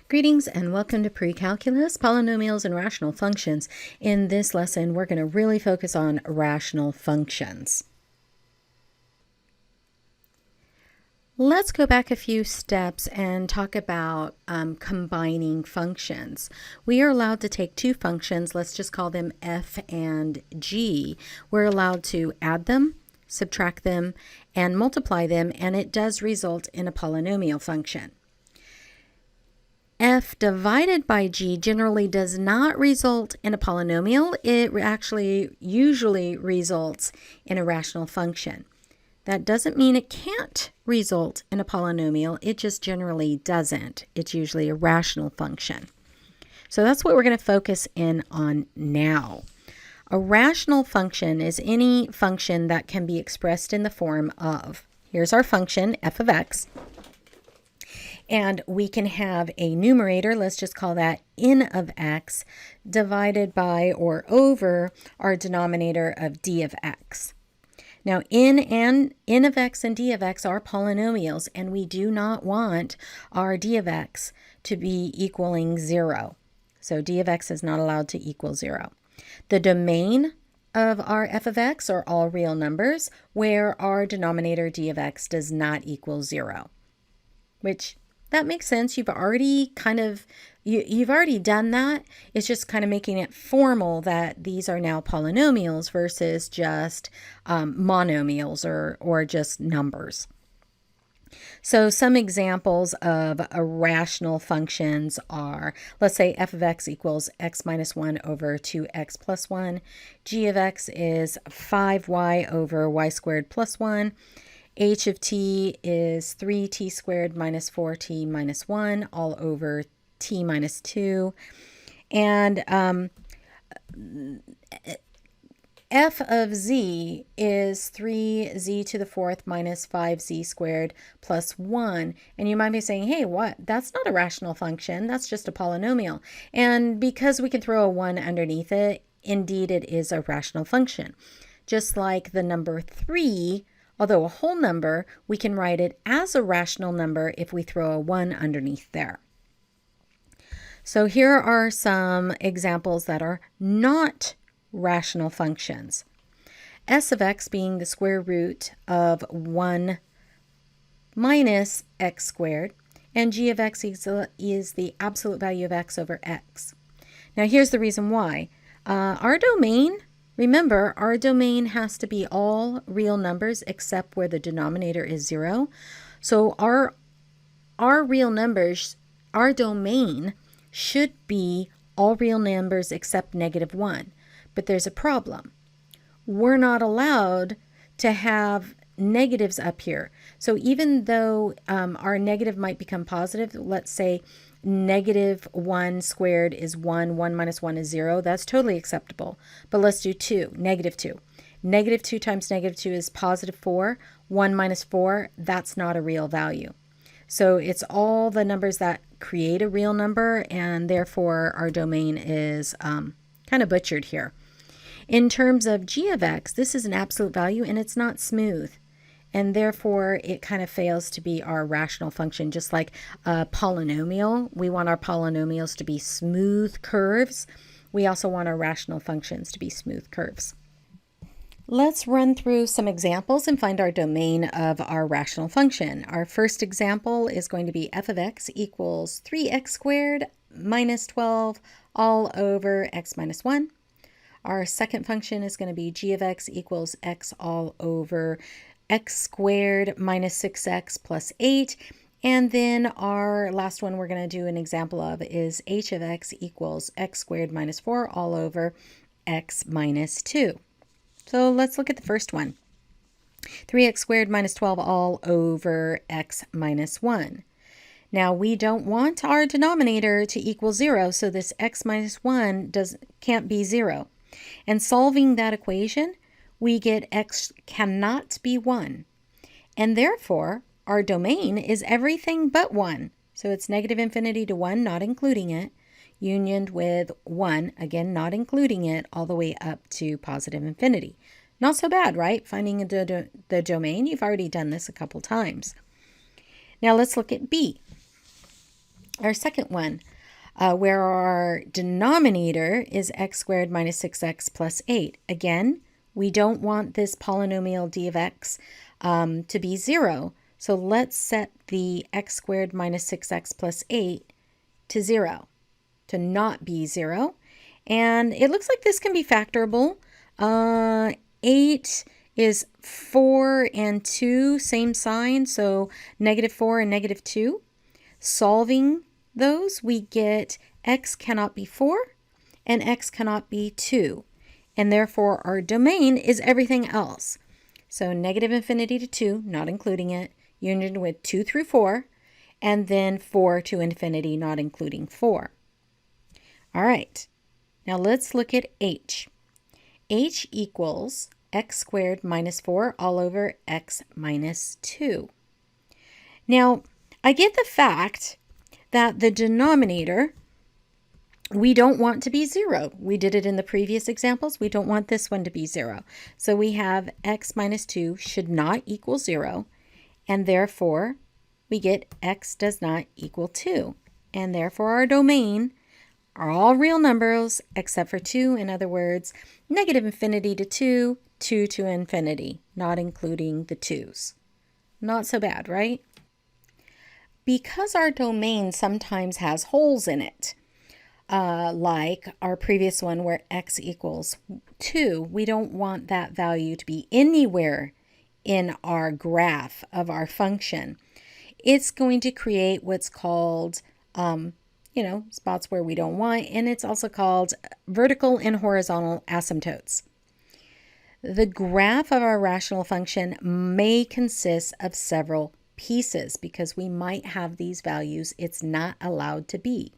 Greetings and welcome to Precalculus, Polynomials and Rational Functions. In this lesson, we're going to really focus on rational functions. Let's go back a few steps and talk about combining functions. We are allowed to take two functions, let's just call them f and g. We're allowed to add them, subtract them, and multiply them, and it does result in a polynomial function. F divided by g generally does not result in a polynomial. It actually usually results in a rational function. That doesn't mean it can't result in a polynomial. It just generally doesn't. It's usually a rational function. So that's what we're going to focus in on now. A rational function is any function that can be expressed in the form of, here's our function, f of x. And we can have a numerator, let's just call that n of x, divided by or over our denominator of d of x. Now, n of x and d of x are polynomials, and we do not want our d of x to be equaling 0. So d of x is not allowed to equal 0. The domain of our f of x are all real numbers, where our denominator d of x does not equal 0, which that makes sense. You've already you've already done that. It's just kind of making it formal that these are now polynomials versus just monomials or just numbers. So some examples of rational functions are, let's say f of x equals x minus 1 over 2x plus 1. G of x is 5y over y squared plus 1. H of t is 3t squared minus 4t minus 1 all over t minus 2. And f of z is 3z to the fourth minus 5z squared plus 1. And you might be saying, hey, what? That's not a rational function. That's just a polynomial. And because we can throw a 1 underneath it, indeed it is a rational function. Just like the number 3, although a whole number, we can write it as a rational number if we throw a 1 underneath there. So here are some examples that are not rational functions. S of x being the square root of 1 minus x squared, and g of x is the absolute value of x over x. Now here's the reason why. Our domain, remember, our domain has to be all real numbers except where the denominator is 0. So our real numbers, our domain should be all real numbers except -1. But there's a problem. We're not allowed to have negatives up here. So even though our negative might become positive, let's say -1 squared is 1, 1 minus 1 is 0, that's totally acceptable. But let's do 2, -2. -2 times -2 is +4. 1 minus 4, that's not a real value. So it's all the numbers that create a real number, and therefore our domain is kind of butchered here. In terms of g of x, this is an absolute value and it's not smooth. And therefore, it kind of fails to be our rational function, just like a polynomial. We want our polynomials to be smooth curves. We also want our rational functions to be smooth curves. Let's run through some examples and find our domain of our rational function. Our first example is going to be f of x equals 3x squared minus 12 all over x minus 1. Our second function is going to be g of x equals x all over x squared minus 6x plus 8. And then our last one we're going to do an example of is h of x equals x squared minus 4 all over x minus 2. So let's look at the first one. 3x squared minus 12 all over x minus 1. Now we don't want our denominator to equal 0, so this x minus 1 can't be 0. And solving that equation, we get x cannot be 1. And therefore, our domain is everything but 1. So it's -infinity to 1, not including it, unioned with 1, again, not including it, all the way up to +infinity. Not so bad, right? Finding the domain, you've already done this a couple times. Now let's look at b. our second one, where our denominator is x squared minus 6x plus 8. Again, we don't want this polynomial d of x to be 0. So let's set the x squared minus 6x plus 8 to 0, to not be 0. And it looks like this can be factorable. 8 is 4 and 2, same sign, so negative 4 and negative 2. Solving those, we get x cannot be 4 and x cannot be 2. And therefore, our domain is everything else. So negative infinity to 2, not including it, union with 2 through 4, and then 4 to infinity, not including 4. All right, now let's look at h. h equals x squared minus 4 all over x minus 2. Now, I get the fact that the denominator, we don't want to be 0. We did it in the previous examples. We don't want this one to be 0. So we have x minus 2 should not equal 0, and therefore we get x does not equal 2. And therefore our domain are all real numbers except for 2. In other words, negative infinity to 2, 2 to infinity, not including the 2's. Not so bad, right? Because our domain sometimes has holes in it, like our previous one where x equals 2, we don't want that value to be anywhere in our graph of our function. It's going to create what's called, spots where we don't want, and it's also called vertical and horizontal asymptotes. The graph of our rational function may consist of several pieces because we might have these values it's not allowed to be.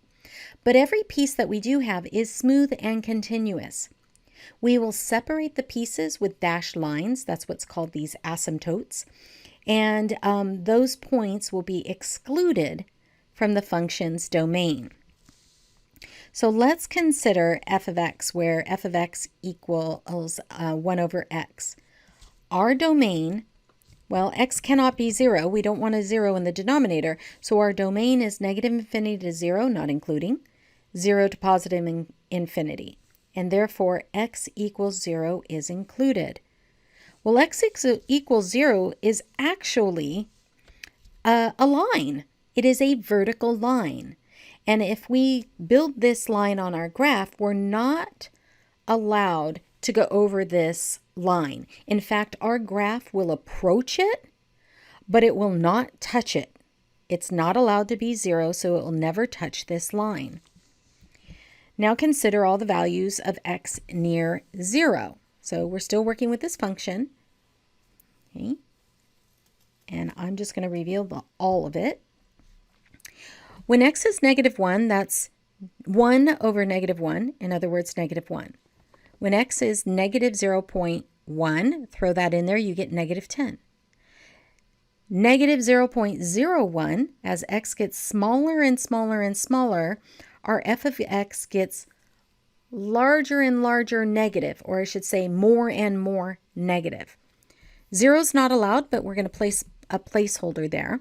But every piece that we do have is smooth and continuous. We will separate the pieces with dashed lines. That's what's called these asymptotes. And those points will be excluded from the function's domain. So let's consider f of x, where f of x equals 1 over x. Our domain, well, x cannot be 0. We don't want a 0 in the denominator. So our domain is negative infinity to 0, not including, 0 to positive infinity. And therefore, x equals 0 is included. Well, x equals 0 is actually a line. It is a vertical line. And if we build this line on our graph, we're not allowed to go over this line. In fact, our graph will approach it, but it will not touch it. It's not allowed to be 0, so it will never touch this line. Now consider all the values of x near 0. So we're still working with this function. Okay. And I'm just going to reveal all of it. When x is negative 1, that's 1 over negative 1. In other words, negative 1. When x is negative 0.1, throw that in there, you get negative 10. Negative 0.01, as x gets smaller and smaller and smaller, our f of x gets larger and larger negative, or I should say more and more negative. 0 is not allowed, but we're going to place a placeholder there.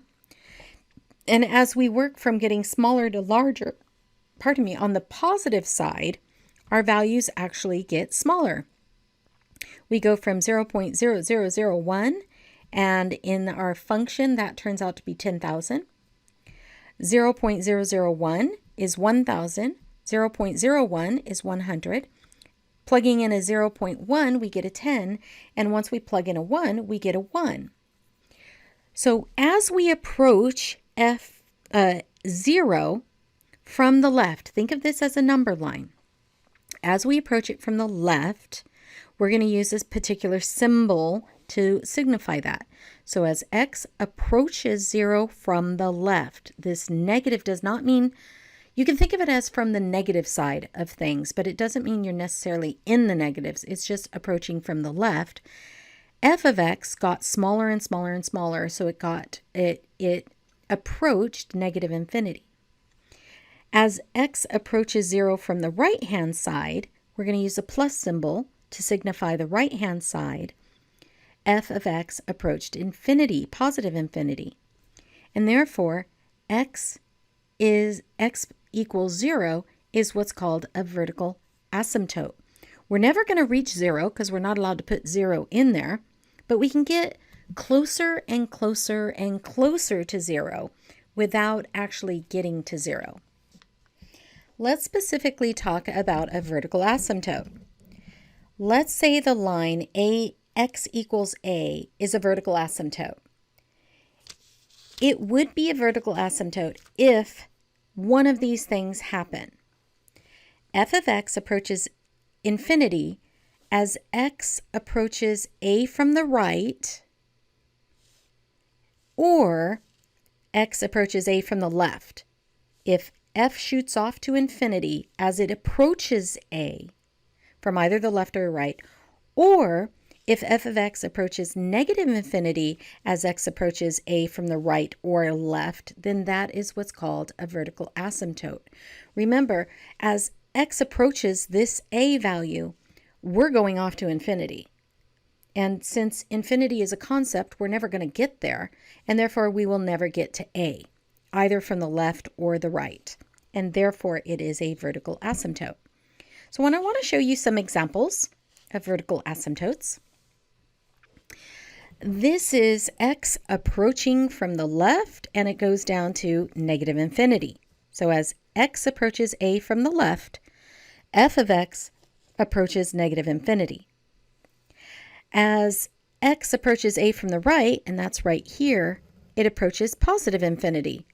And as we work from getting smaller to larger, on the positive side, our values actually get smaller. We go from 0.0001, and in our function, that turns out to be 10,000. 0.001 is 1,000. 0.01 is 100. Plugging in a 0.1, we get a 10. And once we plug in a 1, we get a 1. So as we approach f0 from the left, think of this as a number line. As we approach it from the left, we're going to use this particular symbol to signify that. So as x approaches 0 from the left, this negative does not mean, you can think of it as from the negative side of things, but it doesn't mean you're necessarily in the negatives. It's just approaching from the left. F of x got smaller and smaller and smaller, so it approached negative infinity. As x approaches 0 from the right-hand side, we're going to use a plus symbol to signify the right-hand side. F of x approached infinity, positive infinity. And therefore, x is x equals 0 is what's called a vertical asymptote. We're never going to reach 0 because we're not allowed to put 0 in there, but we can get closer and closer and closer to 0 without actually getting to 0. Let's specifically talk about a vertical asymptote. Let's say the line x equals a is a vertical asymptote. It would be a vertical asymptote if one of these things happen. F of x approaches infinity as x approaches a from the right, or x approaches a from the left. If f shoots off to infinity as it approaches a from either the left or right, or if f of x approaches negative infinity as x approaches a from the right or left, then that is what's called a vertical asymptote. Remember, as x approaches this a value, we're going off to infinity. And since infinity is a concept, we're never going to get there, and therefore we will never get to a, either from the left or the right. And therefore it is a vertical asymptote. So I want to show you some examples of vertical asymptotes. This is x approaching from the left, and it goes down to negative infinity. So as x approaches a from the left, f of x approaches negative infinity. As x approaches a from the right, and that's right here, it approaches positive infinity.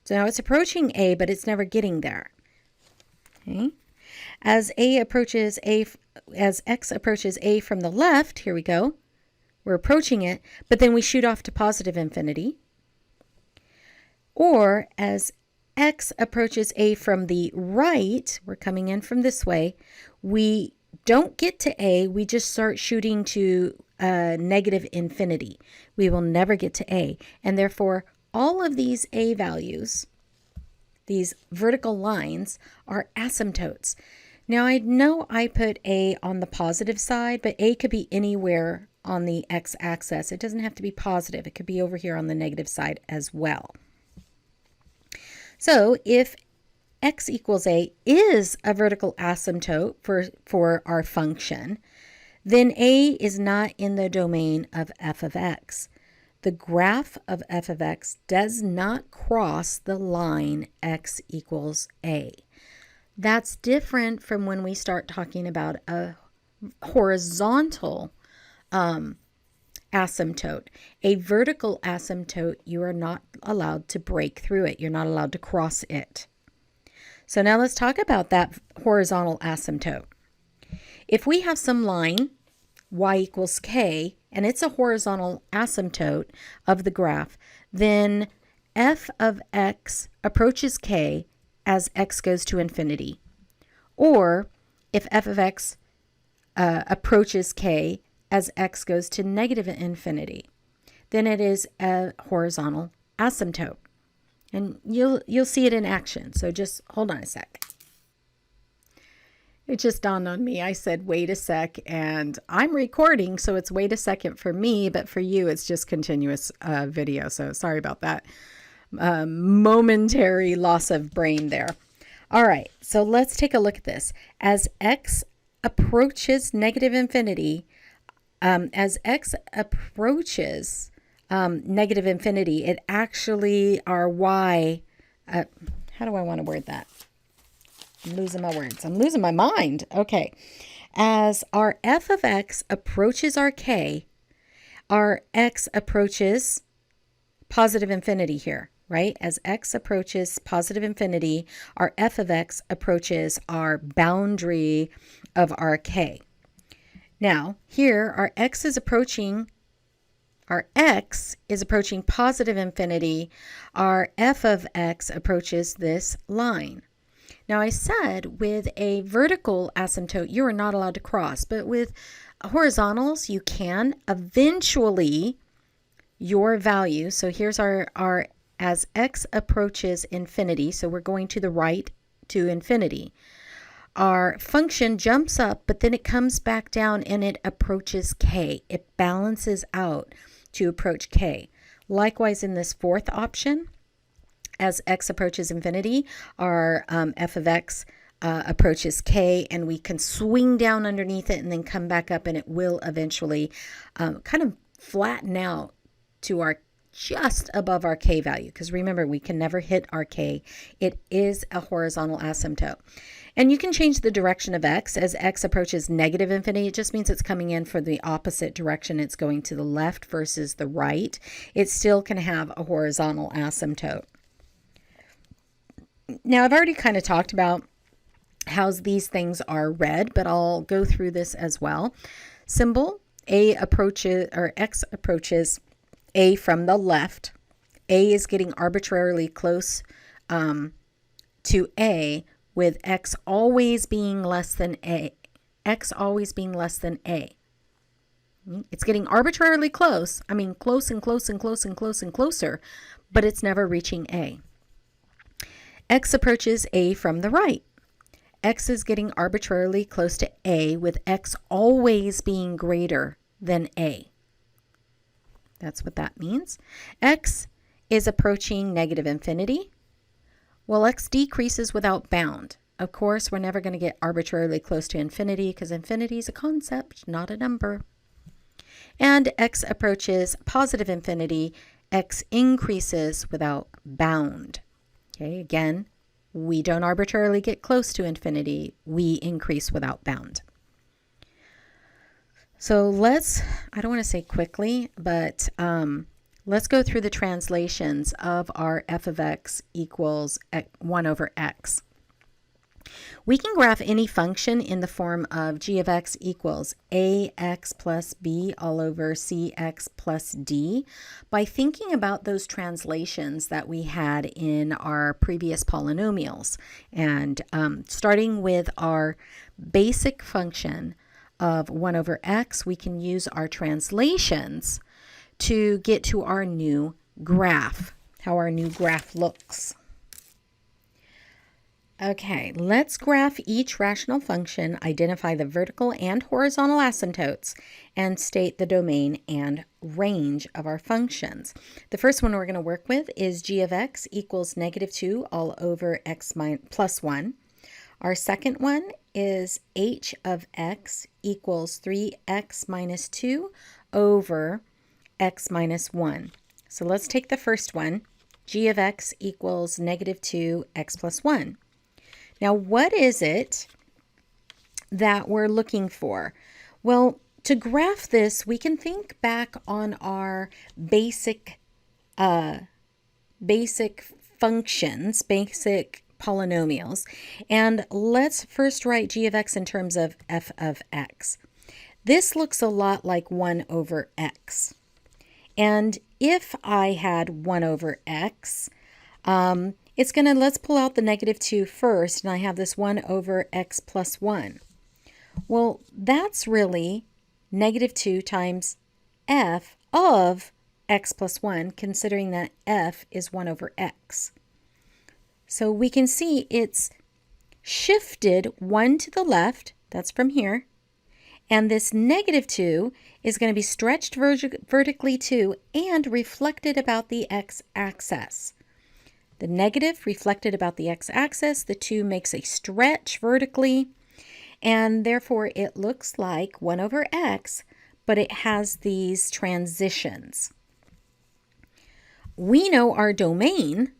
So now it's approaching a, but it's never getting there. Okay. As x approaches a from the left, here we go, we're approaching it, but then we shoot off to positive infinity. Or as x approaches a from the right, we're coming in from this way, we don't get to a, we just start shooting to negative infinity. We will never get to a, and therefore all of these a values, these vertical lines, are asymptotes. Now I know I put a on the positive side, but a could be anywhere on the x-axis. It doesn't have to be positive. It could be over here on the negative side as well. So if x equals a is a vertical asymptote for our function, then a is not in the domain of f of x. The graph of f of x does not cross the line x equals a. That's different from when we start talking about a horizontal asymptote. A vertical asymptote, you are not allowed to break through it. You're not allowed to cross it. So now let's talk about that horizontal asymptote. If we have some line, y equals k, and it's a horizontal asymptote of the graph, then f of x approaches k as x goes to infinity. Or if f of x approaches k as x goes to negative infinity, then it is a horizontal asymptote. And you'll see it in action. So just hold on a sec. It just dawned on me. I said, wait a sec, and I'm recording, so it's wait a second for me, but for you, it's just continuous video. So sorry about that momentary loss of brain there. All right, so let's take a look at this. As x approaches negative infinity, negative infinity, it actually, our y, how do I want to word that? I'm losing my words. I'm losing my mind. Okay. As our f of x approaches our k, our x approaches positive infinity here, right? As x approaches positive infinity, our f of x approaches our boundary of our k. Now, here, our x is approaching positive infinity. Our f of x approaches this line. Now, I said with a vertical asymptote, you are not allowed to cross, but with horizontals, you can. Eventually, your value, so here's our as x approaches infinity, so we're going to the right to infinity. Our function jumps up, but then it comes back down and it approaches k. It balances out to approach k. Likewise, in this fourth option, As x approaches infinity, our f of x approaches k, and we can swing down underneath it and then come back up, and it will eventually kind of flatten out to our just above our k value, because remember, we can never hit our k. It is a horizontal asymptote. And you can change the direction of x. As x approaches negative infinity, it just means it's coming in for the opposite direction. It's going to the left versus the right. It still can have a horizontal asymptote. Now, I've already kind of talked about how these things are read, but I'll go through this as well. Symbol, a approaches, or x approaches a from the left. A is getting arbitrarily close to a, with x always being less than a. X always being less than a. It's getting arbitrarily close. I mean, close and close and close and close and closer, but it's never reaching a. X approaches a from the right. X is getting arbitrarily close to a, with x always being greater than a. That's what that means. X is approaching negative infinity. Well, x decreases without bound. Of course, we're never going to get arbitrarily close to infinity, because infinity is a concept, not a number. And x approaches positive infinity. X increases without bound. Okay, again, we don't arbitrarily get close to infinity. We increase without bound. So I don't want to say quickly, but let's go through the translations of our f of x equals 1 over x. We can graph any function in the form of g of x equals ax plus b all over cx plus d by thinking about those translations that we had in our previous polynomials. And starting with our basic function of 1 over x, we can use our translations to get to our new graph, how our new graph looks. Okay, let's graph each rational function, identify the vertical and horizontal asymptotes, and state the domain and range of our functions. The first one we're going to work with is g of x equals -2 all over x plus 1. Our second one is h of x equals 3x minus 2 over x minus 1. So let's take the first one. G of x equals -2 x plus 1. Now, what is it that we're looking for? Well, to graph this, we can think back on our basic functions, basic polynomials. And let's first write g of x in terms of f of x. This looks a lot like 1 over x. And if I had 1 over x, it's going to, let's pull out the -2 first, and I have this 1 over x plus 1. Well, that's really -2 times f of x plus 1, considering that f is 1 over x. So we can see it's shifted 1 to the left, that's from here, and this -2 is going to be stretched vertically too and reflected about the x-axis. The negative reflected about the x-axis, the 2 makes a stretch vertically, and therefore it looks like 1 over x, but it has these transitions. We know our domain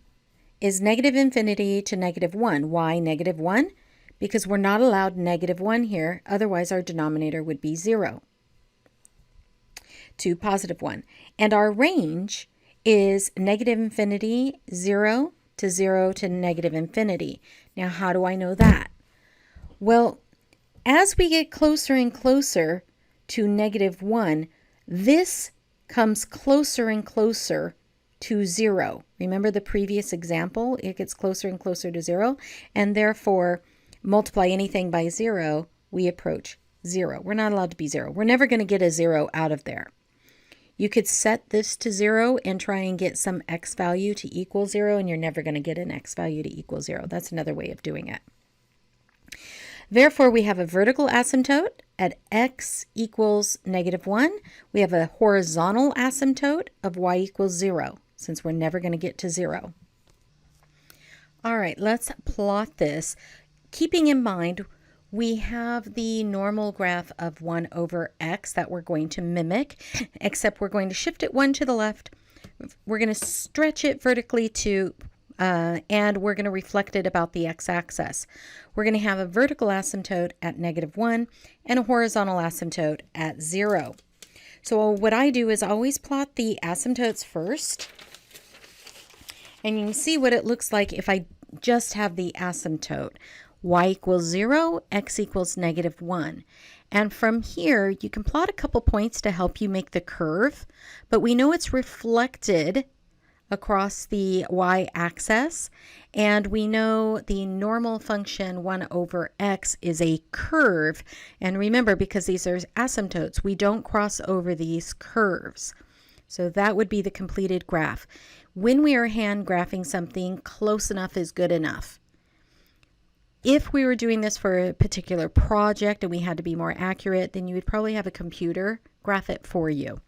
is -infinity to -1. Why -1? Because we're not allowed -1 here, otherwise our denominator would be 0 to +1. And our range is -infinity, 0 to 0 to -infinity. Now, how do I know that? Well, as we get closer and closer to -1, this comes closer and closer to 0. Remember the previous example? It gets closer and closer to 0, and therefore multiply anything by 0, we approach 0. We're not allowed to be 0. We're never going to get a 0 out of there. You could set this to 0 and try and get some x value to equal 0, and you're never going to get an x value to equal 0. That's another way of doing it. Therefore, we have a vertical asymptote at x equals -1. We have a horizontal asymptote of y equals 0, since we're never going to get to 0. All right, let's plot this. Keeping in mind, we have the normal graph of 1 over x that we're going to mimic, except we're going to shift it 1 to the left. We're going to stretch it vertically to, and we're going to reflect it about the x-axis. We're going to have a vertical asymptote at -1 and a horizontal asymptote at 0. So what I do is always plot the asymptotes first, and you can see what it looks like if I just have the asymptote. Y equals 0, x equals -1. And from here, you can plot a couple points to help you make the curve, but we know it's reflected across the y-axis, and we know the normal function 1 over x is a curve. And remember, because these are asymptotes, we don't cross over these curves. So that would be the completed graph. When we are hand graphing something, close enough is good enough. If we were doing this for a particular project and we had to be more accurate, then you would probably have a computer graph it for you.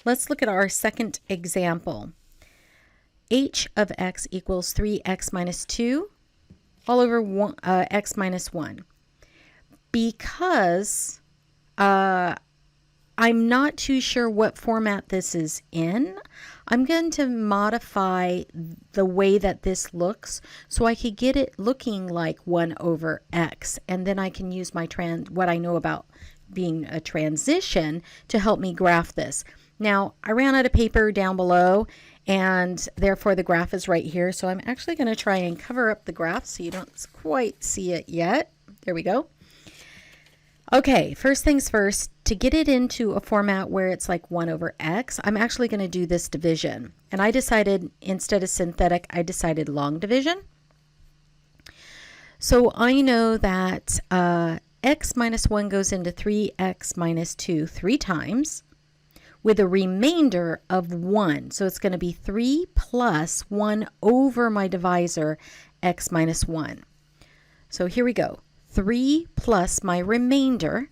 Let's look at our second example. H of x equals 3x minus 2 all over x minus 1. Because I'm not too sure what format this is in, I'm going to modify the way that this looks so I could get it looking like 1 over x, and then I can use my what I know about being a transition to help me graph this. Now, I ran out of paper down below, and therefore the graph is right here, so I'm actually going to try and cover up the graph so you don't quite see it yet. There we go. Okay, first things first, to get it into a format where it's like 1 over x, I'm actually going to do this division. And I decided, instead of synthetic, I decided long division. So I know that x minus 1 goes into 3x minus 2 3 times with a remainder of 1. So it's going to be 3 plus 1 over my divisor, x minus 1. So here we go. 3 plus my remainder,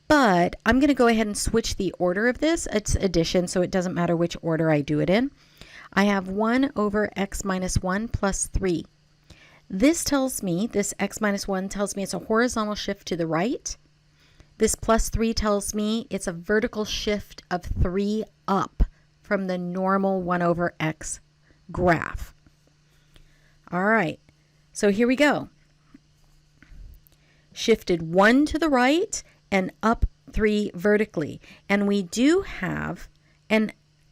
but I'm going to go ahead and switch the order of this. It's addition, so it doesn't matter which order I do it in. I have 1 over x minus 1 plus 3. This tells me, this x minus 1 tells me it's a horizontal shift to the right. This plus 3 tells me it's a vertical shift of 3 up from the normal 1 over x graph. All right, so here we go. Shifted 1 to the right and up 3 vertically. And we do have an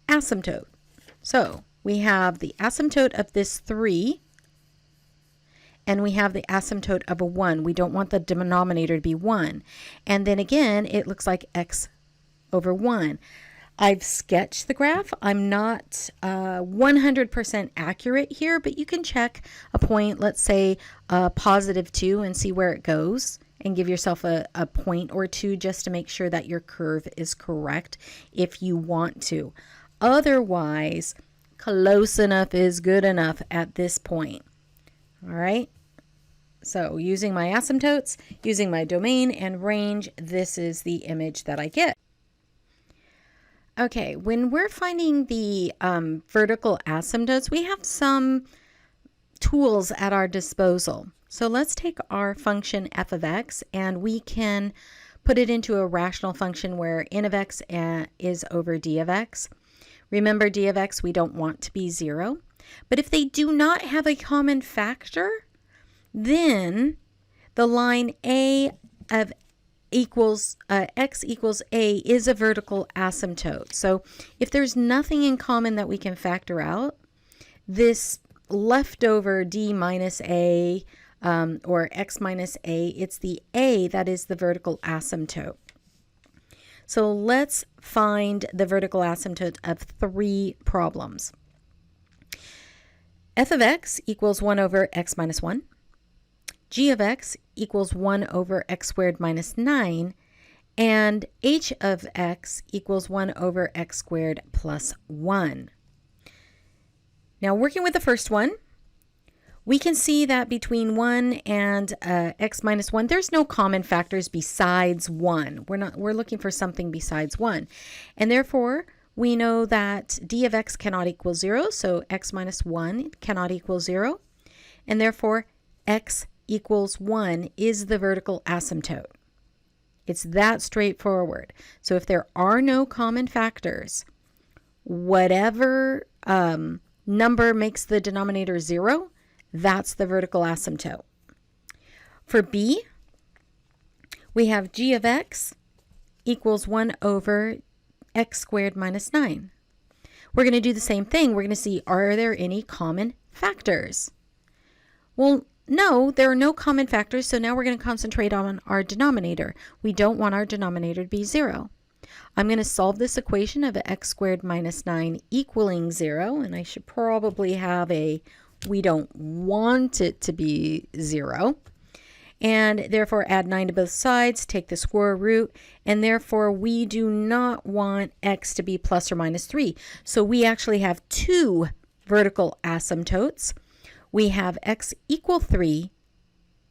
asymptote. So we have the asymptote of this 3, and we have the asymptote of a 1. We don't want the denominator to be 1. And then again, it looks like x over 1. I've sketched the graph. I'm not 100% accurate here, but you can check a point, let's say +2, and see where it goes, and give yourself a point or two just to make sure that your curve is correct if you want to. Otherwise, close enough is good enough at this point. All right. So using my asymptotes, using my domain and range, this is the image that I get. Okay, when we're finding the vertical asymptotes, we have some tools at our disposal. So let's take our function f of x, and we can put it into a rational function where n of x is over d of x. Remember, d of x we don't want to be 0. But if they do not have a common factor, then the line a of x equals a is a vertical asymptote. So if there's nothing in common that we can factor out, this leftover d minus a or x minus a, it's the a that is the vertical asymptote. So let's find the vertical asymptote of 3 problems. F of x equals 1 over x minus 1. G of x equals 1 over x squared minus 9, and h of x equals 1 over x squared plus 1. Now, working with the first one, we can see that between 1 and x minus 1, there's no common factors besides 1. We're looking for something besides 1. And therefore, we know that d of x cannot equal 0, so x minus 1 cannot equal 0, and therefore x equals 1 is the vertical asymptote. It's that straightforward. So if there are no common factors, whatever number makes the denominator 0, that's the vertical asymptote. For b, we have g of x equals 1 over x squared minus 9. We're going to do the same thing. We're going to see, are there any common factors? Well, no, there are no common factors, so now we're going to concentrate on our denominator. We don't want our denominator to be 0. I'm going to solve this equation of x squared minus 9 equaling 0, and I should probably have a we don't want it to be 0. And therefore add 9 to both sides, take the square root, and therefore we do not want x to be plus or minus 3. So we actually have two vertical asymptotes. We have x equal 3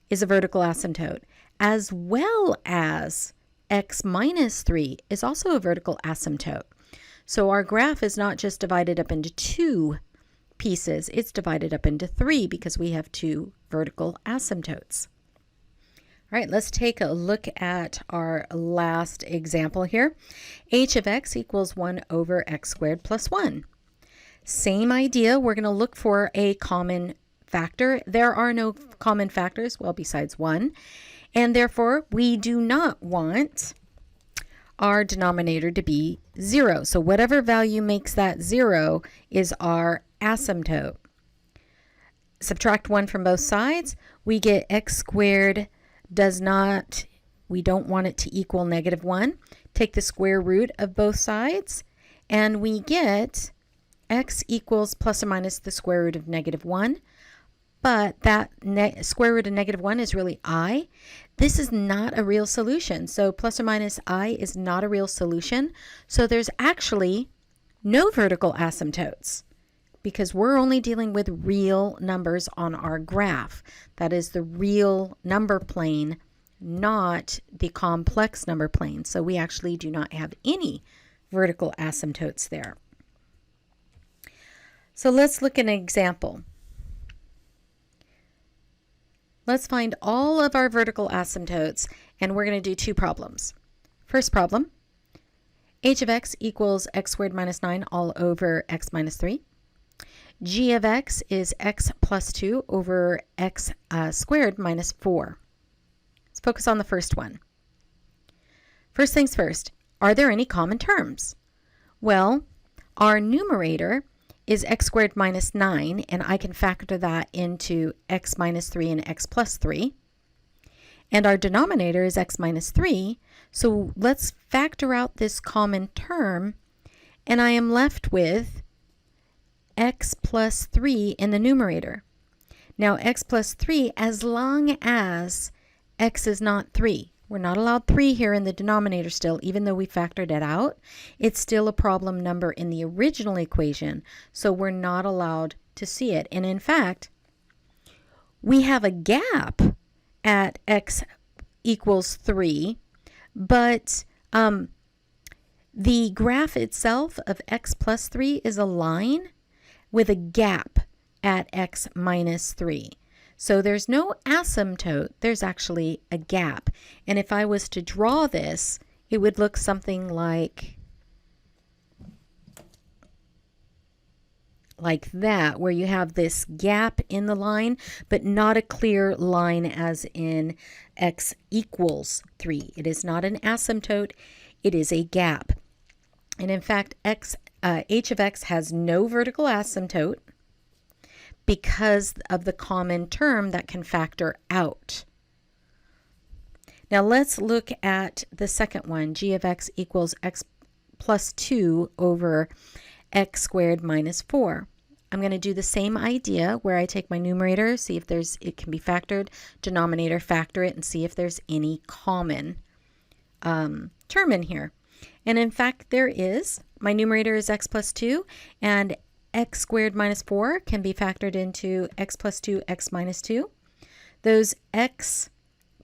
is a vertical asymptote, as well as x minus 3 is also a vertical asymptote. So our graph is not just divided up into two pieces, it's divided up into three because we have two vertical asymptotes. All right, let's take a look at our last example here. H of x equals 1 over x squared plus 1. Same idea, we're going to look for a common factor. There are no common factors, well, besides 1, and therefore we do not want our denominator to be 0. So whatever value makes that 0 is our asymptote. Subtract 1 from both sides, we get x squared we don't want it to equal negative 1. Take the square root of both sides, and we get x equals plus or minus the square root of negative 1. But that square root of negative 1 is really I. This is not a real solution. So plus or minus I is not a real solution. So there's actually no vertical asymptotes because we're only dealing with real numbers on our graph. That is the real number plane, not the complex number plane. So we actually do not have any vertical asymptotes there. So let's look at an example. Let's find all of our vertical asymptotes, and we're going to do two problems. First problem, h of x equals x squared minus 9 all over x minus 3. G of x is x plus 2 over x squared minus 4. Let's focus on the first one. First things first, are there any common terms? Well, our numerator is x squared minus 9, and I can factor that into x minus 3 and x plus 3. And our denominator is x minus 3, so let's factor out this common term, and I am left with x plus 3 in the numerator. Now x plus 3, as long as x is not 3. We're not allowed 3 here in the denominator still, even though we factored it out. It's still a problem number in the original equation, so we're not allowed to see it. And in fact, we have a gap at x equals 3, but the graph itself of x plus 3 is a line with a gap at x minus 3. So there's no asymptote, there's actually a gap. And if I was to draw this, it would look something like that, where you have this gap in the line, but not a clear line as in x equals 3. It is not an asymptote, it is a gap. And in fact, h of x has no vertical asymptote because of the common term that can factor out. Now let's look at the second one. G of x equals x plus 2 over x squared minus 4. I'm going to do the same idea where I take my numerator, see if it can be factored, denominator, factor it, and see if there's any common term in here. And in fact, there is. My numerator is x plus 2, and x squared minus 4 can be factored into x plus 2, x minus 2. Those x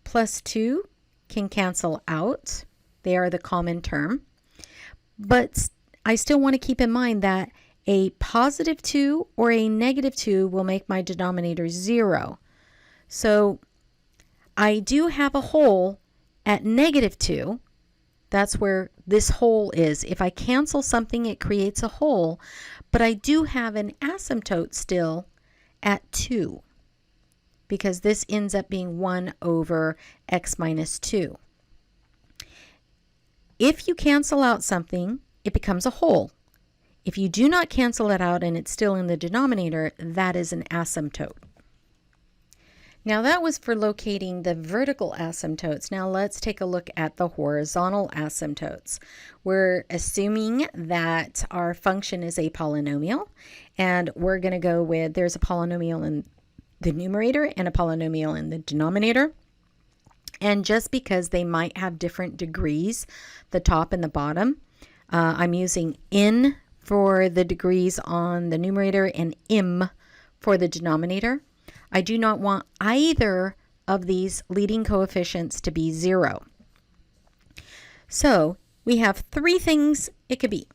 plus 2 can cancel out. They are the common term. But I still want to keep in mind that a positive 2 or a negative 2 will make my denominator 0. So I do have a whole at negative 2. That's where this whole is. If I cancel something, it creates a whole, but I do have an asymptote still at 2 because this ends up being 1 over x minus 2. If you cancel out something, it becomes a whole. If you do not cancel it out and it's still in the denominator, that is an asymptote. Now that was for locating the vertical asymptotes. Now let's take a look at the horizontal asymptotes. We're assuming that our function is a polynomial, and we're going to go with there's a polynomial in the numerator and a polynomial in the denominator. And just because they might have different degrees, the top and the bottom, I'm using n for the degrees on the numerator and m for the denominator. I do not want either of these leading coefficients to be 0. So we have 3 things it could be.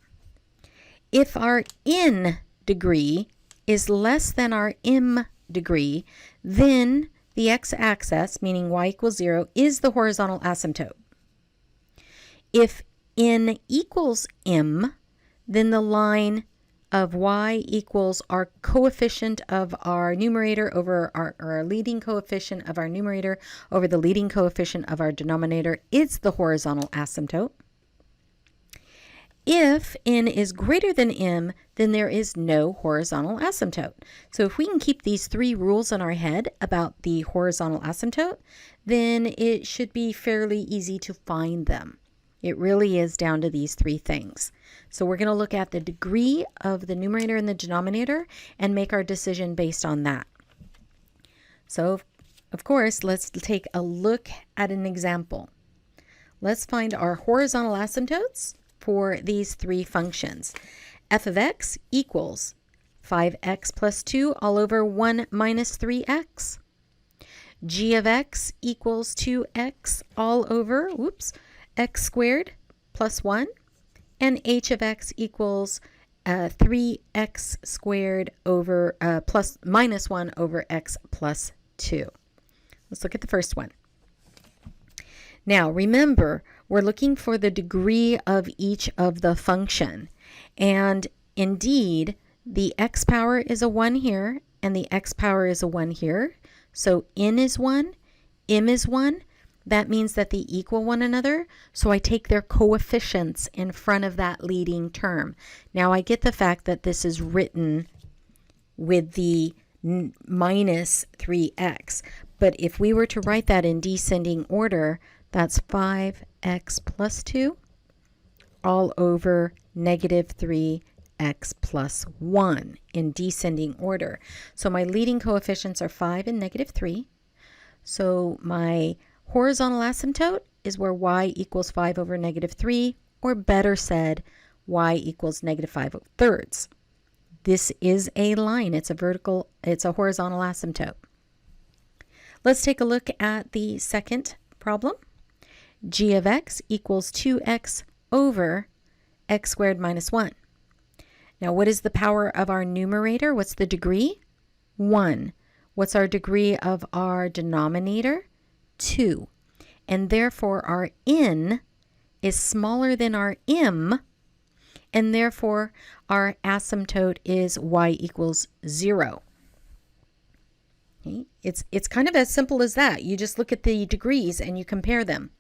If our n degree is less than our m degree, then the x-axis, meaning y equals 0, is the horizontal asymptote. If n equals m, then the line of y equals our coefficient of our numerator over our leading coefficient of our numerator over the leading coefficient of our denominator is the horizontal asymptote. If n is greater than m, then there is no horizontal asymptote. So if we can keep these 3 rules in our head about the horizontal asymptote, then it should be fairly easy to find them. It really is down to these 3 things. So we're going to look at the degree of the numerator and the denominator and make our decision based on that. So, of course, let's take a look at an example. Let's find our horizontal asymptotes for these 3 functions. F of x equals 5x plus 2 all over 1 minus 3x. G of x equals 2x all over, x squared plus 1, and h of x equals 3x squared over minus 1 over x plus 2. Let's look at the first one. Now remember, we're looking for the degree of each of the function, and indeed the x power is a 1 here and the x power is a 1 here, so n is 1, m is 1. That means that they equal one another, so I take their coefficients in front of that leading term. Now I get the fact that this is written with the minus 3x, but if we were to write that in descending order, that's 5x plus 2 all over negative 3x plus 1 in descending order. So my leading coefficients are 5 and negative 3. So my horizontal asymptote is where y equals 5 over negative 3, or better said, y equals negative 5/3. This is a line. It's a horizontal asymptote. Let's take a look at the second problem. G of x equals 2x over x squared minus 1. Now, what is the power of our numerator? What's the degree? 1. What's our degree of our denominator? 2. And therefore our n is smaller than our m, and therefore our asymptote is y equals 0. Okay? It's kind of as simple as that. You just look at the degrees and you compare them.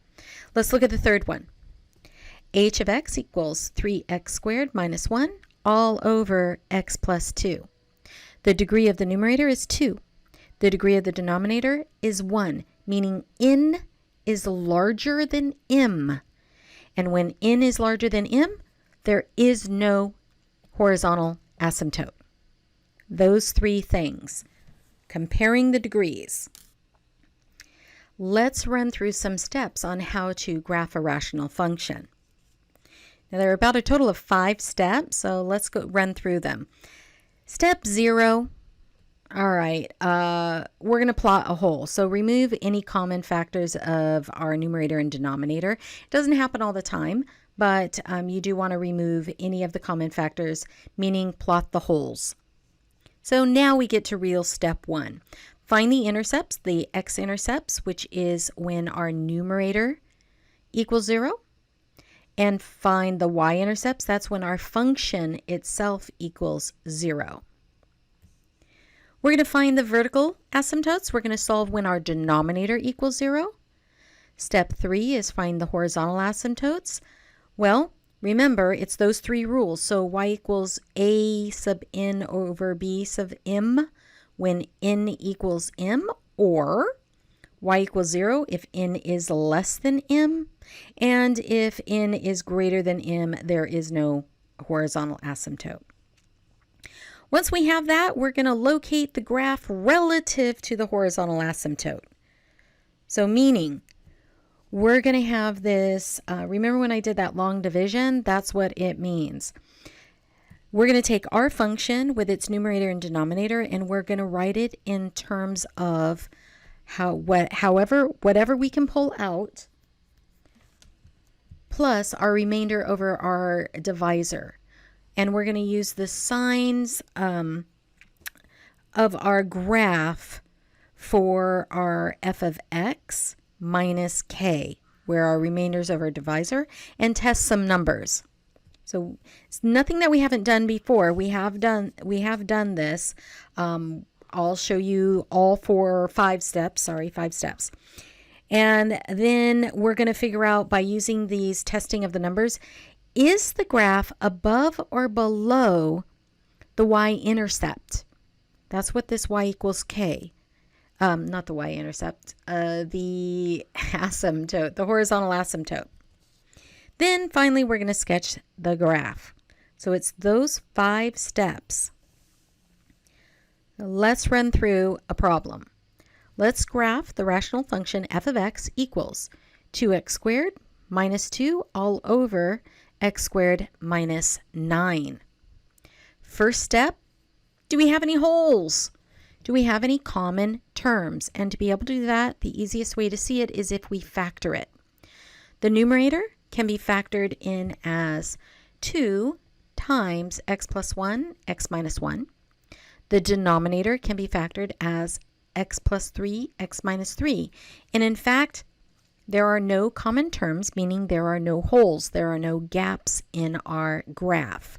Let's look at the third one. H of x equals 3x squared minus 1 all over x plus 2. The degree of the numerator is 2. The degree of the denominator is 1, meaning n is larger than m. And when n is larger than m, there is no horizontal asymptote. Those 3 things. Comparing the degrees. Let's run through some steps on how to graph a rational function. Now there are about a total of 5 steps, so let's run through them. Step 0. All right, we're going to plot a whole. So remove any common factors of our numerator and denominator. It doesn't happen all the time, but you do want to remove any of the common factors, meaning plot the wholes. So now we get to real step one. Find the intercepts, the x-intercepts, which is when our numerator equals 0, and find the y-intercepts. That's when our function itself equals 0. We're going to find the vertical asymptotes. We're going to solve when our denominator equals 0. Step 3 is find the horizontal asymptotes. Well, remember, it's those three rules. So y equals a sub n over b sub m when n equals m, or y equals 0 if n is less than m, and if n is greater than m, there is no horizontal asymptote. Once we have that, we're going to locate the graph relative to the horizontal asymptote. So meaning, we're going to have this, remember when I did that long division? That's what it means. We're going to take our function with its numerator and denominator, and we're going to write it in terms of whatever we can pull out, plus our remainder over our divisor. And we're going to use the signs of our graph for our f of x minus k, where our remainders over our divisor, and test some numbers. So it's nothing that we haven't done before. We have done this. I'll show you all 5 steps. And then we're going to figure out by using these testing of the numbers, is the graph above or below the y-intercept? That's what this y equals k. Not the y-intercept, the asymptote, the horizontal asymptote. Then finally, we're going to sketch the graph. So it's those 5 steps. Let's run through a problem. Let's graph the rational function f of x equals 2x squared minus 2 all over x squared minus 9. First step, do we have any holes? Do we have any common terms? And to be able to do that, the easiest way to see it is if we factor it. The numerator can be factored in as 2 times x plus 1, x minus 1. The denominator can be factored as x plus 3, x minus 3. And in fact, there are no common terms, meaning there are no holes, there are no gaps in our graph.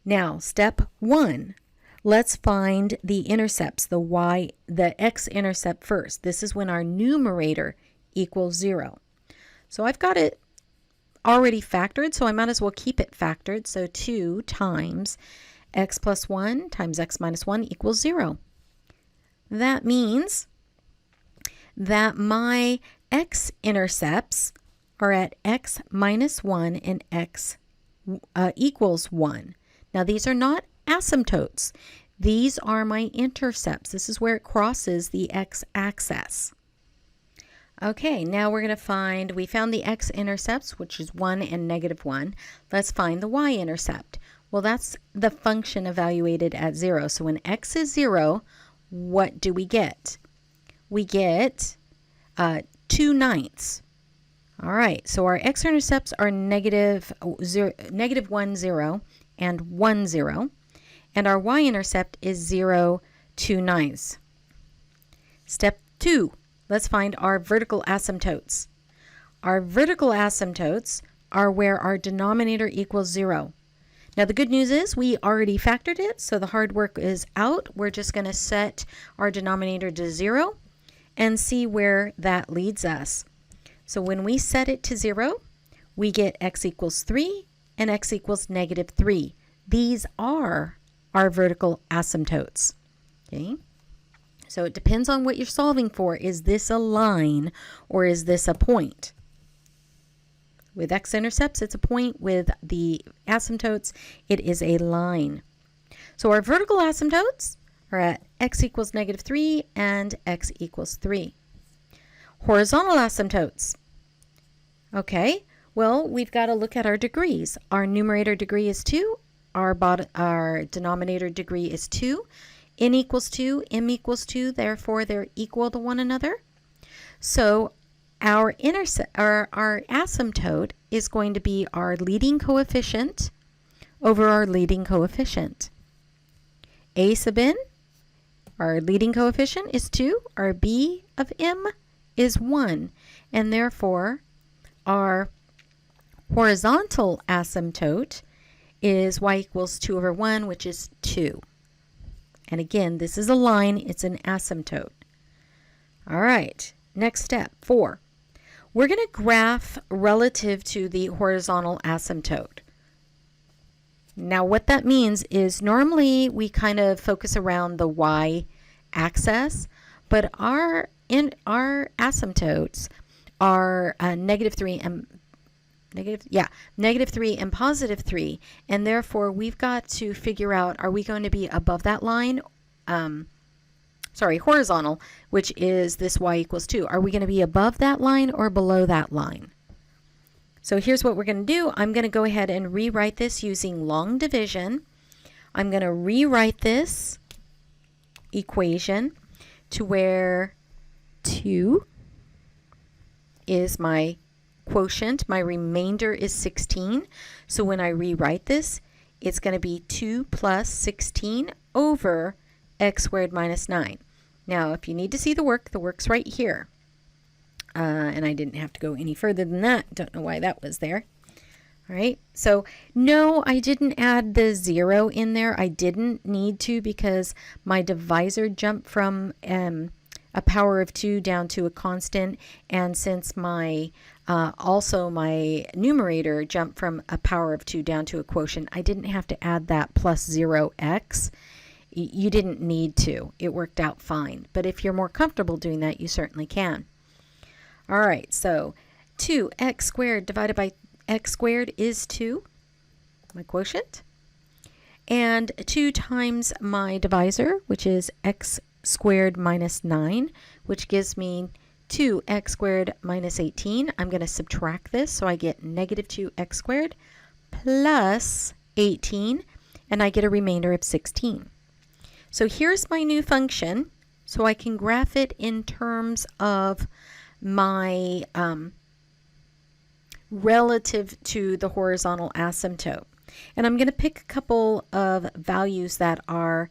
Now, step 1. Let's find the intercepts, the x-intercept first. This is when our numerator equals 0. So I've got it already factored, so I might as well keep it factored. So 2 times x plus 1 times x minus 1 equals 0. That means that my x-intercepts are at x minus 1 and x equals 1. Now these are not asymptotes. These are my intercepts. This is where it crosses the x-axis. Okay, now we're going to find, we found the x-intercepts, which is 1 and negative 1. Let's find the y-intercept. Well, that's the function evaluated at 0. So when x is 0, what do we get? We get 2/9. All right, so our x-intercepts are negative 1, 0, and 1, 0. And our y-intercept is 0, 2/9. Step 2, let's find our vertical asymptotes. Our vertical asymptotes are where our denominator equals 0. Now the good news is we already factored it, so the hard work is out. We're just going to set our denominator to 0 and see where that leads us. So when we set it to 0, we get x equals 3 and x equals negative 3. These are our vertical asymptotes. Okay? So it depends on what you're solving for. Is this a line or is this a point? With x-intercepts, it's a point. With the asymptotes, it is a line. So our vertical asymptotes are at x equals negative 3 and x equals 3. Horizontal asymptotes. Okay, well, we've got to look at our degrees. Our numerator degree is 2. Our denominator degree is 2. N equals 2, m equals 2, therefore they're equal to one another. So our asymptote is going to be our leading coefficient over our leading coefficient. A sub n, our leading coefficient is 2, our B of m is 1, and therefore our horizontal asymptote is y equals 2 over 1, which is 2. And again, this is a line, it's an asymptote. All right, next step, 4. We're going to graph relative to the horizontal asymptote. Now what that means is normally we kind of focus around the y-axis, but our asymptotes are negative 3 and positive 3, and therefore we've got to figure out, are we going to be above that line, horizontal, which is this y equals 2. Are we going to be above that line or below that line? So here's what we're going to do. I'm going to go ahead and rewrite this using long division. I'm going to rewrite this equation to where 2 is my quotient. My remainder is 16. So when I rewrite this, it's going to be 2 plus 16 over x squared minus 9. Now, if you need to see the work's right here. And I didn't have to go any further than that. Don't know why that was there. All right, so no, I didn't add the 0 in there. I didn't need to because my divisor jumped from a power of 2 down to a constant, and since my also my numerator jumped from a power of 2 down to a quotient, I didn't have to add that plus 0x. You didn't need to. It worked out fine. But if you're more comfortable doing that, you certainly can. All right, so 2x squared divided by x squared is 2, my quotient, and 2 times my divisor, which is x squared minus 9, which gives me 2x squared minus 18. I'm going to subtract this, so I get negative 2x squared plus 18, and I get a remainder of 16. So here's my new function, so I can graph it in terms of my relative to the horizontal asymptote. And I'm going to pick a couple of values that are,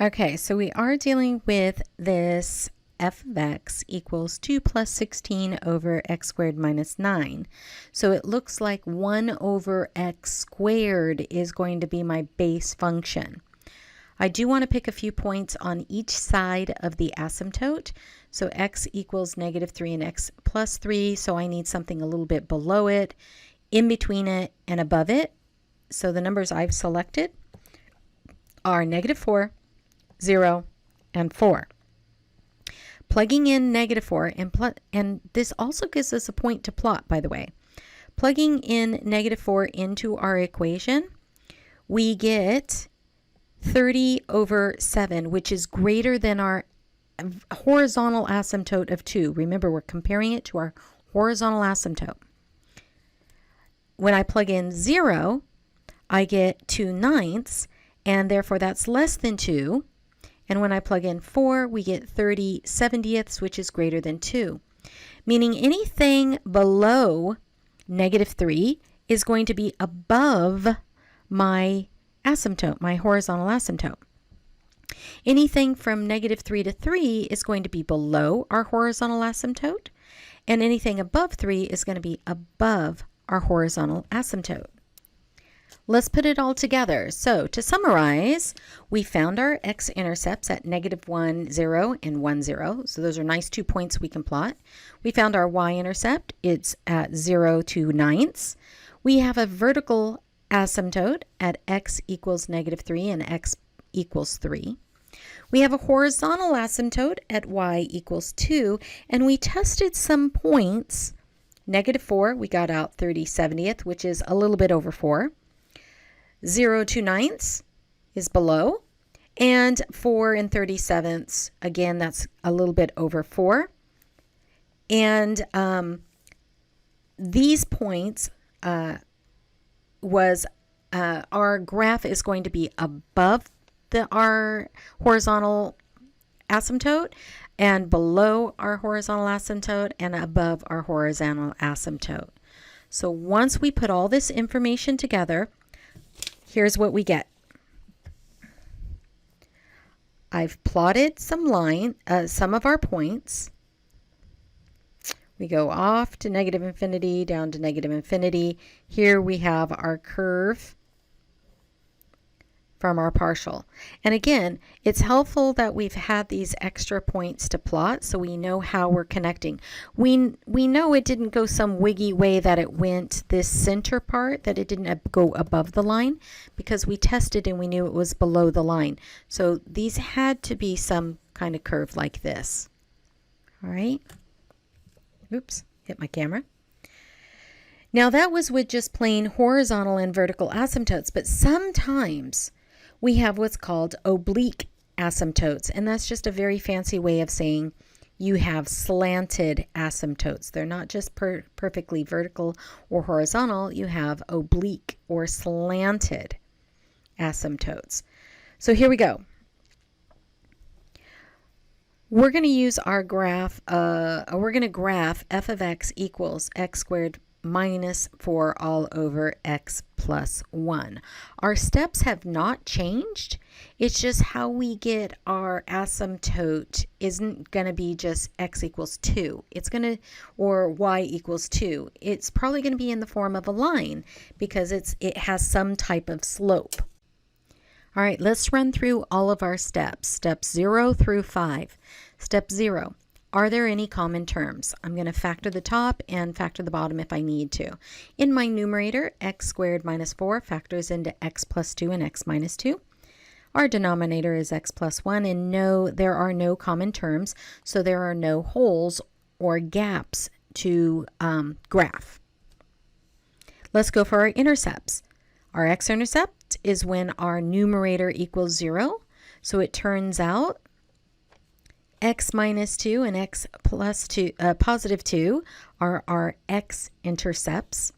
okay, so we are dealing with this f of x equals 2 plus 16 over x squared minus 9. So it looks like 1 over x squared is going to be my base function. I do want to pick a few points on each side of the asymptote. So x equals negative 3 and x plus 3, so I need something a little bit below it, in between it, and above it. So the numbers I've selected are negative 4, 0, and 4. Plugging in negative 4, and this also gives us a point to plot, by the way. Plugging in negative 4 into our equation, we get 30 over 7, which is greater than our horizontal asymptote of 2. Remember, we're comparing it to our horizontal asymptote. When I plug in 0, I get 2/9, and therefore that's less than 2. And when I plug in 4, we get 30/70, which is greater than 2. Meaning anything below negative 3 is going to be above my asymptote, my horizontal asymptote. Anything from negative 3 to 3 is going to be below our horizontal asymptote, and anything above 3 is going to be above our horizontal asymptote. Let's put it all together. So to summarize, we found our x-intercepts at negative 1, 0, and 1, 0. So those are nice 2 points we can plot. We found our y-intercept. It's at 0, 2/9. We have a vertical asymptote at x equals negative 3 and x equals 3. We have a horizontal asymptote at y equals 2, and we tested some points. Negative 4, we got out 30/70, which is a little bit over 4. 0, 2/9 is below, and 4 and 37ths, again, that's a little bit over 4. And these points our graph is going to be above our horizontal asymptote and below our horizontal asymptote and above our horizontal asymptote. So once we put all this information together, here's what we get. I've plotted some of our points. We go off to negative infinity, down to negative infinity. Here we have our curve from our partial. And again, it's helpful that we've had these extra points to plot so we know how we're connecting. We know it didn't go some wiggy way that it went this center part, that it didn't go above the line, because we tested and we knew it was below the line. So these had to be some kind of curve like this. All right. Oops, hit my camera. Now that was with just plain horizontal and vertical asymptotes, but sometimes we have what's called oblique asymptotes, and that's just a very fancy way of saying you have slanted asymptotes. They're not just perfectly vertical or horizontal, you have oblique or slanted asymptotes. So here we go. We're going to use our graph, we're going to graph f of x equals x squared minus 4 all over x plus 1. Our steps have not changed. It's just how we get our asymptote isn't going to be just x equals 2. It's going to, or y equals 2. It's probably going to be in the form of a line because it has some type of slope. All right, let's run through all of our steps. Steps 0 through 5. Step 0. Are there any common terms? I'm going to factor the top and factor the bottom if I need to. In my numerator, x squared minus 4 factors into x plus 2 and x minus 2. Our denominator is x plus 1, and no, there are no common terms, so there are no holes or gaps to graph. Let's go for our intercepts. Our x-intercept is when our numerator equals 0, so it turns out x minus 2 and x plus 2, positive 2 are our x-intercepts.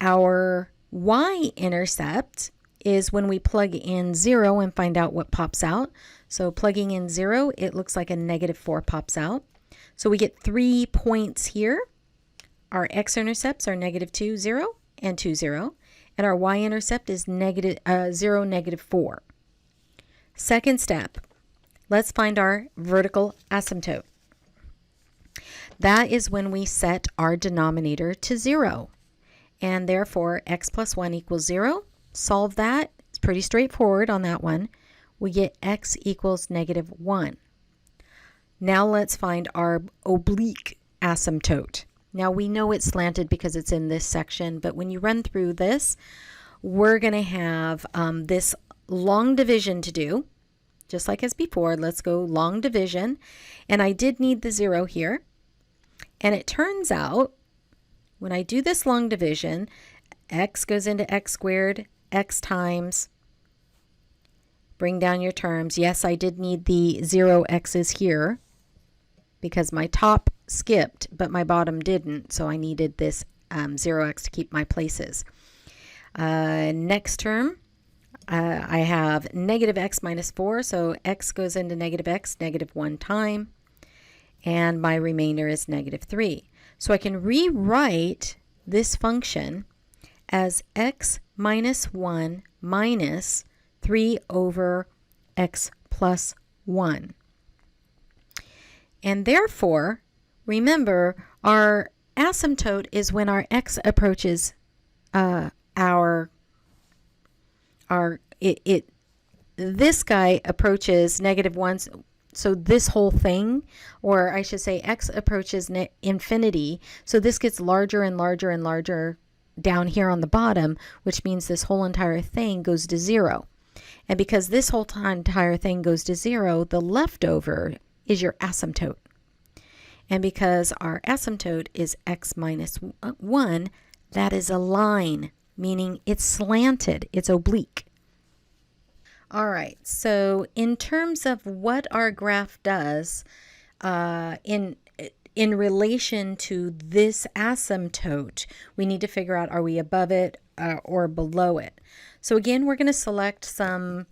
Our y-intercept is when we plug in 0 and find out what pops out. So plugging in 0, it looks like a negative 4 pops out. So we get 3 points here. Our x-intercepts are negative 2, 0, and 2, 0. And our y-intercept is negative 0, negative 4. Second step. Let's find our vertical asymptote. That is when we set our denominator to 0. And therefore, x plus 1 equals 0. Solve that. It's pretty straightforward on that one. We get x equals negative 1. Now let's find our oblique asymptote. Now we know it's slanted because it's in this section, but when you run through this, we're going to have this long division to do. Just like as before, let's go long division. And I did need the 0 here. And it turns out, when I do this long division, x goes into x squared, x times, bring down your terms. Yes, I did need the 0 x's here because my top skipped, but my bottom didn't. So I needed this 0x to keep my places. Next term. I have negative x minus 4, so x goes into negative x, negative 1 time, and my remainder is negative 3. So I can rewrite this function as x minus 1 minus 3 over x plus 1. And therefore, remember, our asymptote is when our x approaches this guy approaches negative 1, so this whole thing, or I should say x approaches infinity, so this gets larger and larger and larger down here on the bottom, which means this whole entire thing goes to 0. And because this whole entire thing goes to 0, the leftover is your asymptote. And because our asymptote is x minus 1, that is a line, meaning it's slanted, it's oblique. All right, so in terms of what our graph does in relation to this asymptote, we need to figure out, are we above it or below it? So again, we're going to select some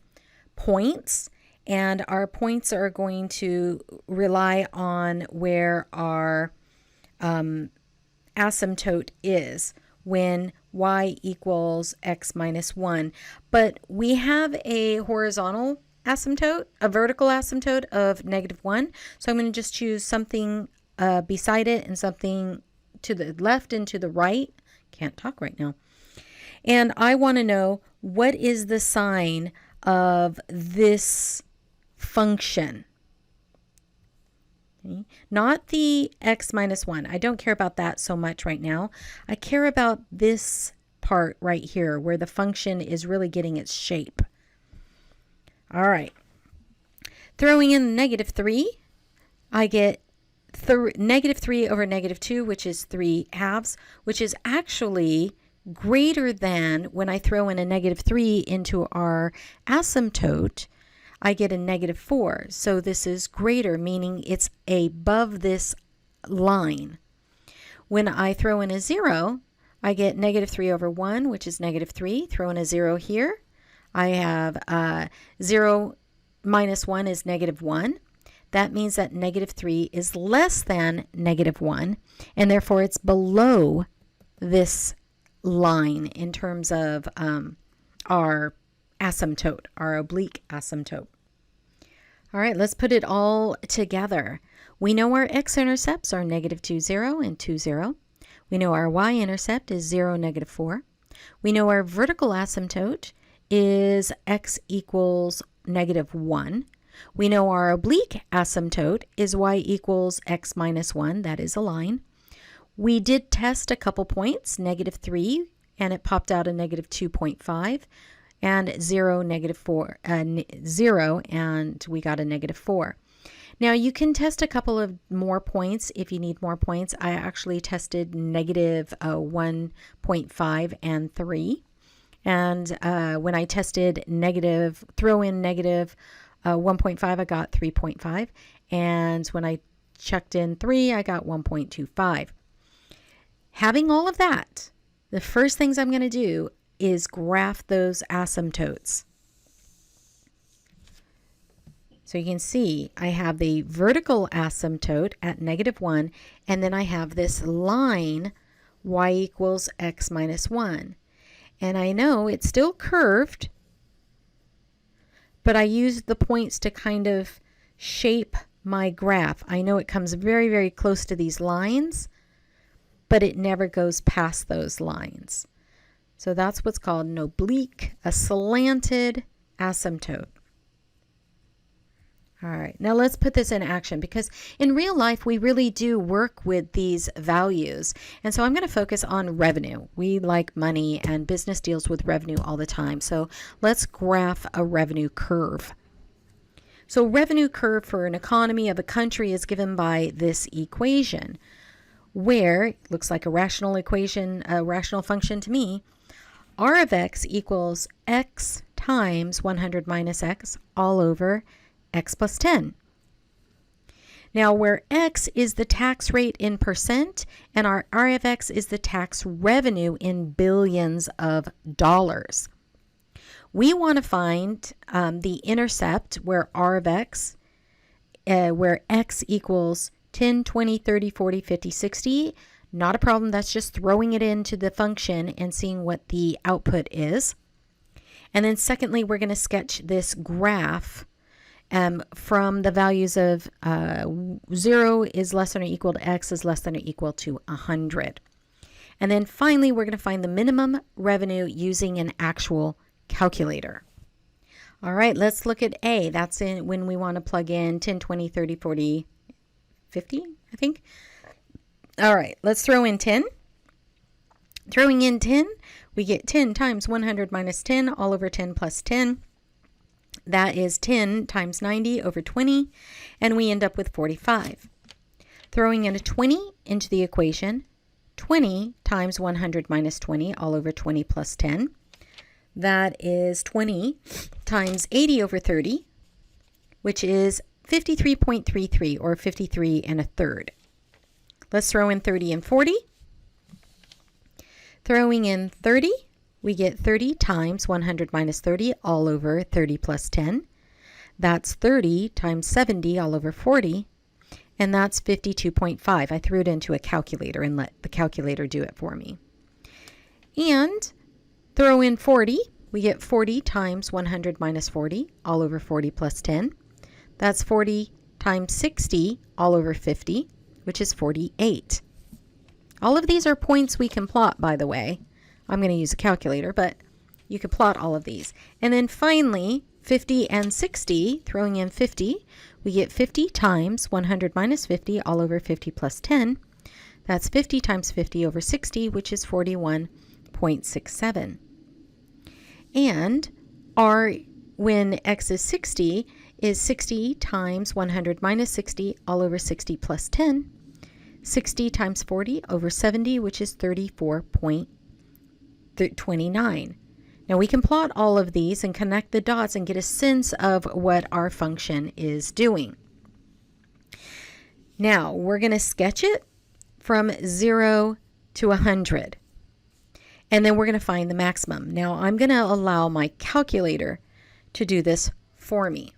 points, and our points are going to rely on where our asymptote is when y equals x minus 1. But we have a horizontal asymptote, a vertical asymptote of -1. So I'm going to just choose something beside it and something to the left and to the right. Can't talk right now. And I want to know what is the sign of this function. Okay. Not the x minus 1. I don't care about that so much right now. I care about this part right here where the function is really getting its shape. All right. Throwing in -3, I get -3 over -2, which is 3/2, which is actually greater than when I throw in a -3 into our asymptote, I get a -4. So this is greater, meaning it's above this line. When I throw in a 0, I get -3 over 1, which is -3. Throw in a 0 here. I have 0 minus 1 is -1. That means that -3 is less than -1, and therefore it's below this line in terms of our asymptote, our oblique asymptote. All right, let's put it all together. We know our x-intercepts are -2, 0, and 2, 0. We know our y-intercept is 0, -4. We know our vertical asymptote is x equals -1. We know our oblique asymptote is y equals x minus 1. That is a line. We did test a couple points, -3, and it popped out a -2.5, and 0, -4, 0, and we got a -4. Now you can test a couple of more points if you need more points. I actually tested -1.5 and 3. And when I tested throw in -1.5, I got 3.5. And when I checked in 3, I got 1.25. Having all of that, the first things I'm going to do is graph those asymptotes. So you can see I have the vertical asymptote at -1, and then I have this line y equals x minus 1. And I know it's still curved, but I used the points to kind of shape my graph. I know it comes very, very close to these lines, but it never goes past those lines. So that's what's called an oblique, a slanted asymptote. All right, now let's put this in action, because in real life we really do work with these values. And so I'm going to focus on revenue. We like money, and business deals with revenue all the time. So let's graph a revenue curve. So revenue curve for an economy of a country is given by this equation, where it looks like a rational equation, a rational function to me. R of x equals x times 100 minus x all over x plus 10. Now, where x is the tax rate in percent and our R of x is the tax revenue in billions of dollars, we want to find the intercept where R of x, where x equals 10, 20, 30, 40, 50, 60. Not a problem. That's just throwing it into the function and seeing what the output is. And then secondly, we're going to sketch this graph from the values of 0 is less than or equal to x is less than or equal to 100. And then finally, we're going to find the minimum revenue using an actual calculator. All right, let's look at A. That's when we want to plug in 10, 20, 30, 40, 50, I think. All right, let's throw in 10. Throwing in 10, we get 10 times 100 minus 10 all over 10 plus 10. That is 10 times 90 over 20, and we end up with 45. Throwing in a 20 into the equation, 20 times 100 minus 20 all over 20 plus 10. That is 20 times 80 over 30, which is 53.33, or 53 and a third. Let's throw in 30 and 40. Throwing in 30, we get 30 times 100 minus 30 all over 30 plus 10. That's 30 times 70 all over 40. and that's 52.5. I threw it into a calculator and let the calculator do it for me. And throw in 40. We get 40 times 100 minus 40, all over 40 plus 10. That's 40 times 60, all over 50, which is 48. All of these are points we can plot, by the way. I'm going to use a calculator, but you can plot all of these. And then finally, 50 and 60, throwing in 50, we get 50 times 100 minus 50, all over 50 plus 10. That's 50 times 50 over 60, which is 41.67. And r, when x is 60, is 60 times 100 minus 60, all over 60 plus 10. 60 times 40 over 70, which is 34.29. Now we can plot all of these and connect the dots and get a sense of what our function is doing. Now we're going to sketch it from 0 to 100. And then we're going to find the maximum. Now I'm going to allow my calculator to do this for me.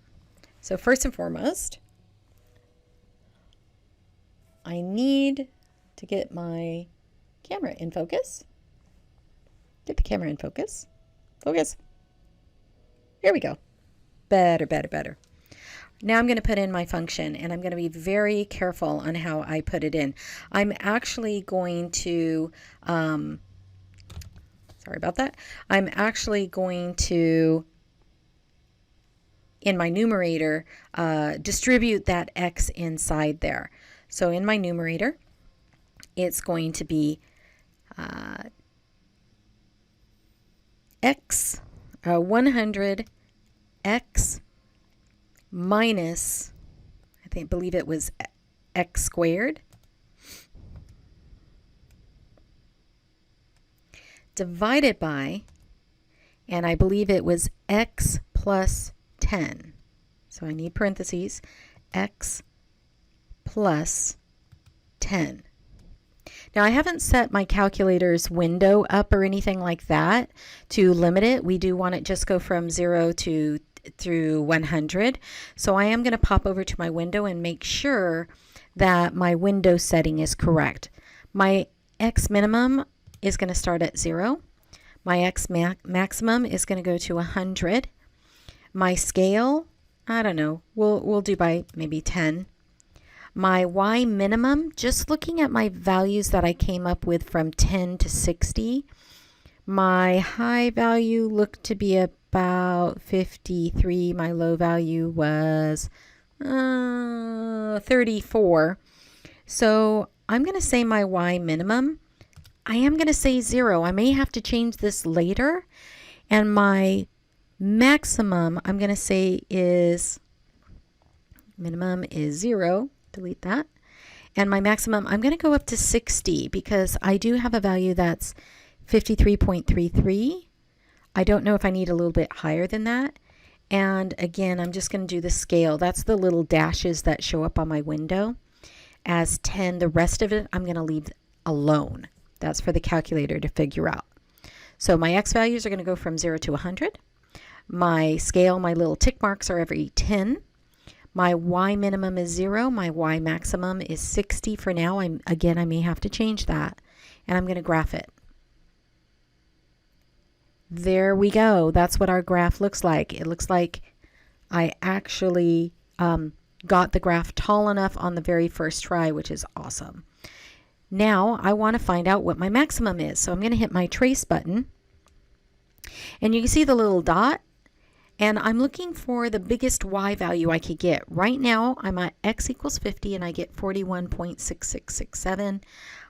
So first and foremost, I need to get my camera in focus. Get the camera in focus. Focus. Here we go. Better, better, better. Now I'm going to put in my function, and I'm going to be very careful on how I put it in. I'm actually going to, sorry about that. I'm actually going to, in my numerator, distribute that x inside there. So in my numerator, it's going to be x, 100 x minus, I believe it was x squared, divided by, and I believe it was x plus 10. So I need parentheses, x plus 10. Now I haven't set my calculator's window up or anything like that to limit it. We do want it just go from 0 to through 100. So I am going to pop over to my window and make sure that my window setting is correct. My x minimum is going to start at 0. My x maximum is going to go to 100. My scale, I don't know, we'll do by maybe 10. My y minimum, just looking at my values that I came up with from 10 to 60, my high value looked to be about 53. My low value was 34. So I'm going to say my y minimum, I am going to say 0. I may have to change this later. And my maximum, I'm going to say is, minimum is 0. Delete that. And my maximum, I'm going to go up to 60 because I do have a value that's 53.33. I don't know if I need a little bit higher than that. And again, I'm just going to do the scale. That's the little dashes that show up on my window as 10. The rest of it, I'm going to leave alone. That's for the calculator to figure out. So my x values are going to go from 0 to 100. My scale, my little tick marks are every 10. My y minimum is 0. My y maximum is 60 for now. I may have to change that. And I'm going to graph it. There we go. That's what our graph looks like. It looks like I actually got the graph tall enough on the very first try, which is awesome. Now I want to find out what my maximum is. So I'm going to hit my trace button. And you can see the little dot. And I'm looking for the biggest y value I could get. Right now, I'm at x equals 50, and I get 41.6667.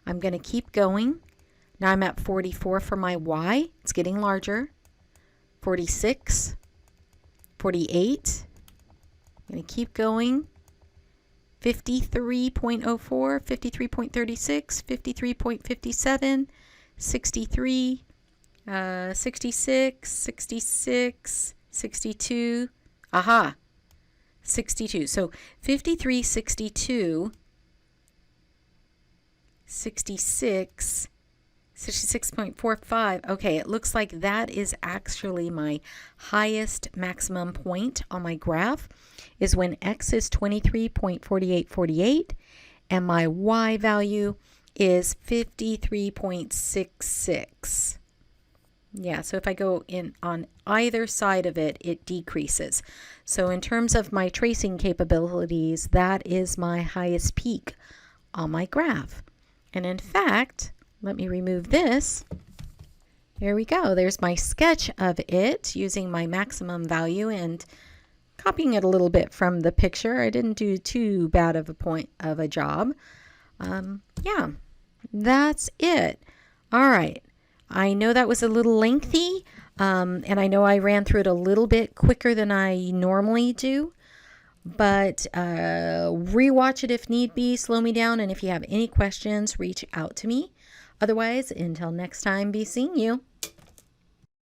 I'm going to keep going. Now I'm at 44 for my y. It's getting larger. 46, 48. I'm going to keep going. 53.04, 53.36, 53.57, 63, 66, 66, 62, aha, 62. So 53, 62, 66, 66.45. Okay, it looks like that is actually my highest maximum point on my graph is when x is 23.4848 and my y value is 53.66. Yeah, so if I go in on either side of it, it decreases. So in terms of my tracing capabilities, that is my highest peak on my graph. And in fact, let me remove this. There we go. There's my sketch of it using my maximum value and copying it a little bit from the picture. I didn't do too bad of a job. Yeah, that's it. All right. I know that was a little lengthy, and I know I ran through it a little bit quicker than I normally do, but rewatch it if need be, slow me down, and if you have any questions, reach out to me. Otherwise, until next time, be seeing you.